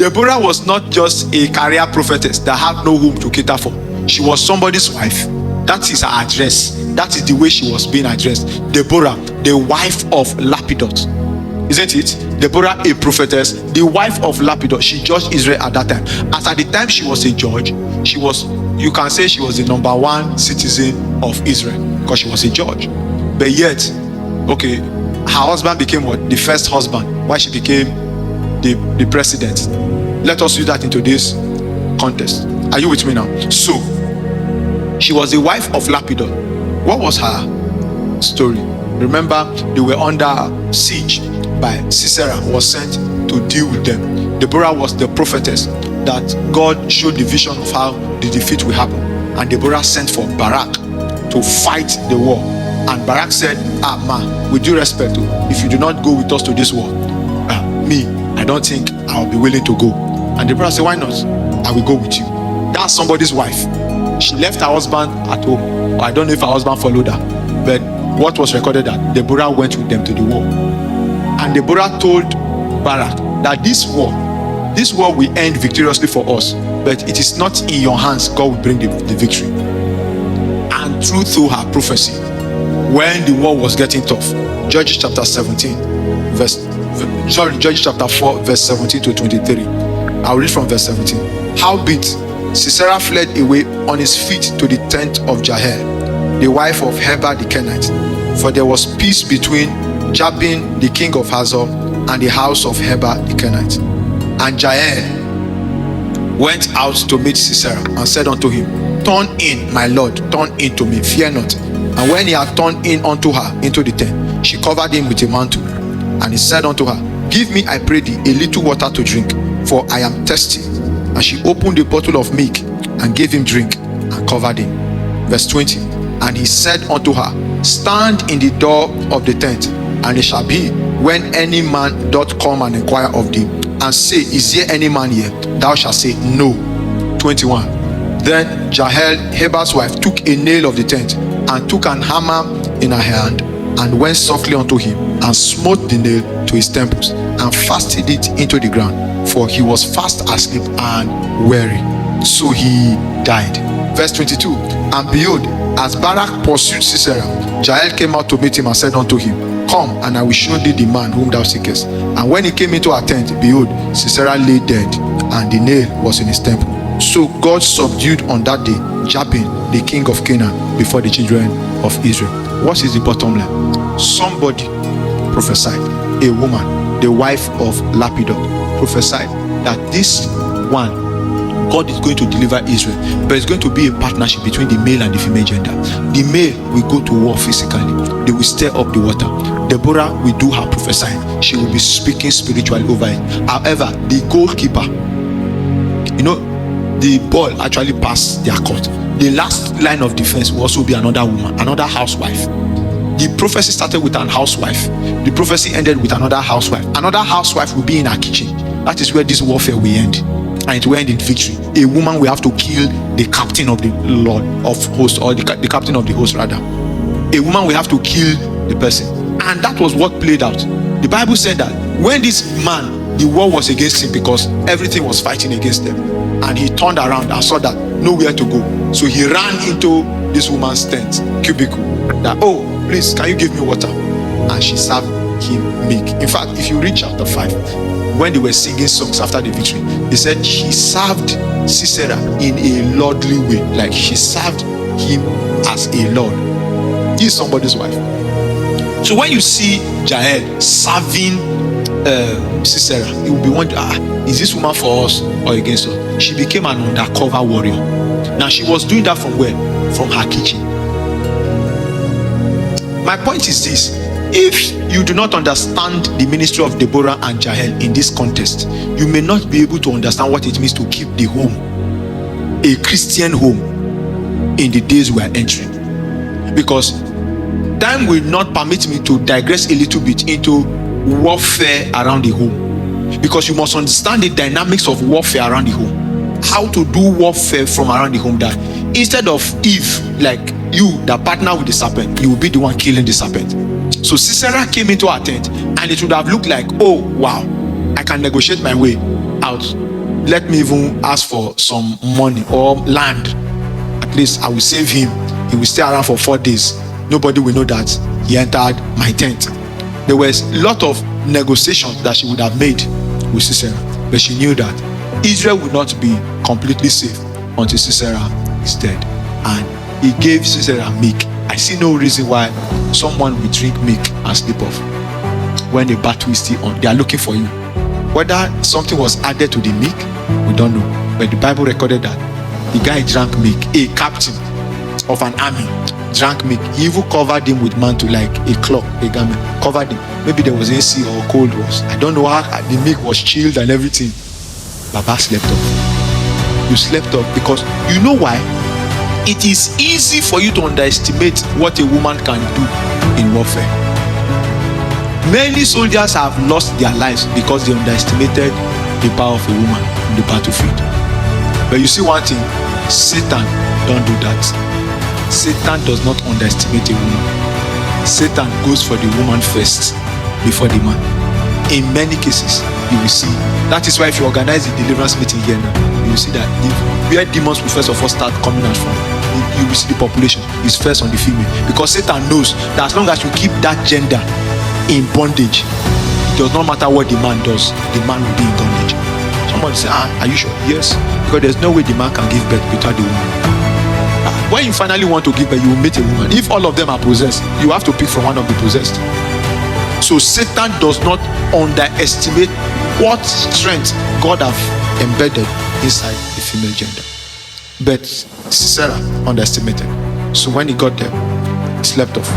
Deborah was not just a career prophetess that had no home to cater for. She was somebody's wife. That is her address. That is the way she was being addressed. Deborah, the wife of Lapidot. Isn't it? Deborah, a prophetess, the wife of Lapidot. She judged Israel at that time. As at the time she was a judge, she was, you can say she was the number one citizen of Israel because she was a judge. But yet, okay, her husband became what? The first husband. Why she became the president. Let us use that into this context. Are you with me now? So, she was the wife of Lapidot. What was her story? Remember, they were under siege by Sisera, was sent to deal with them. Deborah was the prophetess that God showed the vision of how the defeat will happen. And Deborah sent for Barak to fight the war. And Barak said, with due respect, if you do not go with us to this war, I don't think I'll be willing to go. And Deborah said, why not? I will go with you. That's somebody's wife. She left her husband at home. I don't know if her husband followed her, but what was recorded that Deborah went with them to the war. And Deborah told Barak that this war will end victoriously for us, but it is not in your hands. God will bring the victory. And through her prophecy, when the war was getting tough, Judges chapter 4 verse 17 to 23. I'll read from verse 17. Howbeit Sisera fled away on his feet to the tent of Jael, the wife of Heber the Kenite, for there was peace between Jabin the king of Hazor and the house of Heber the Kenite. And Jael went out to meet Sisera and said unto him, Turn in, my lord, turn in to me, fear not. And when he had turned in unto her into the tent, she covered him with a mantle. And he said unto her, Give me, I pray thee, a little water to drink, for I am thirsty. And she opened a bottle of milk and gave him drink and covered him. Verse 20. And he said unto her, Stand in the door of the tent, and it shall be, when any man doth come and inquire of thee, and say, Is there any man here? Thou shalt say, No. 21. Then Jael, Heber's wife, took a nail of the tent, and took an hammer in her hand, and went softly unto him, and smote the nail to his temples, and fastened it into the ground, for he was fast asleep and weary. So he died. Verse 22. And behold, as Barak pursued Sisera, Jael came out to meet him and said unto him, Come, and I will show thee the man whom thou seekest. And when he came into her tent, behold, Sisera lay dead, and the nail was in his temple. So God subdued on that day Jabin, the king of Canaan, before the children of Israel. What is the bottom line? Somebody prophesied, a woman, the wife of Lapidot, prophesied that this one, God is going to deliver Israel, but it's going to be a partnership between the male and the female gender. The male will go to war physically. They will stir up the water. Deborah will do her prophesying. She will be speaking spiritually over it. However, the goalkeeper, the ball actually passed their court. The last line of defense will also be another woman, another housewife. The prophecy started with an housewife. The prophecy ended with another housewife. Another housewife will be in her kitchen. That is where this warfare will end. And it will end in victory. A woman will have to kill the captain of the Lord of hosts, or the captain of the host rather. A woman will have to kill the person. And that was what played out. The Bible said that when this man, the war was against him because everything was fighting against them. And he turned around and saw that nowhere to go. So he ran into this woman's tent, cubicle, that, oh, please, can you give me water? And she served him milk. In fact, if you read chapter 5, when they were singing songs after the victory, they said she served Sisera in a lordly way. Like she served him as a lord. He is somebody's wife. So when you see Jael serving Sisera, you will be wondering, is this woman for us or against us? She became an undercover warrior. Now she was doing that from where? From her kitchen. My point is this: if you do not understand the ministry of Deborah and Jael in this context, you may not be able to understand what it means to keep the home, a Christian home, in the days we are entering. Because time will not permit me to digress a little bit into warfare around the home, because you must understand the dynamics of warfare around the home. How to do warfare from around the home, that instead of Eve, like you that partner with the serpent, you will be the one killing the serpent. So Sisera came into our tent, and it would have looked like, oh wow, I can negotiate my way out. Let me even ask for some money or land. At least I will save him. He will stay around for 4 days. Nobody will know that he entered my tent. There was a lot of negotiations that she would have made with Sisera, but she knew that Israel would not be completely safe until Sisera is dead. And he gave Sisera milk. I see no reason why someone will drink milk and sleep off when the battle is still on. They are looking for you. Whether something was added to the milk, we don't know. But the Bible recorded that the guy drank milk. A captain of an army drank milk. He even covered him with mantle, like a cloak, a garment. Covered him. Maybe there was AC or cold was. I don't know how the milk was chilled and everything. Baba slept off. You slept off because you know why? It is easy for you to underestimate what a woman can do in warfare. Many soldiers have lost their lives because they underestimated the power of a woman in the battlefield. But you see one thing, Satan don't do that. Satan does not underestimate a woman. Satan goes for the woman first before the man. In many cases, you will see. That is why if you organize a deliverance meeting here now, you will see that where demons will first of all start coming out from, you will see the population is first on the female. Because Satan knows that as long as you keep that gender in bondage, it does not matter what the man does, the man will be in bondage. Somebody say, are you sure? Yes. Because there's no way the man can give birth without the woman. When you finally want to give birth, you will meet a woman. If all of them are possessed, you have to pick from one of the possessed. So Satan does not underestimate what strength God have embedded inside the female gender. But Sisera underestimated. So when he got there, he slept off.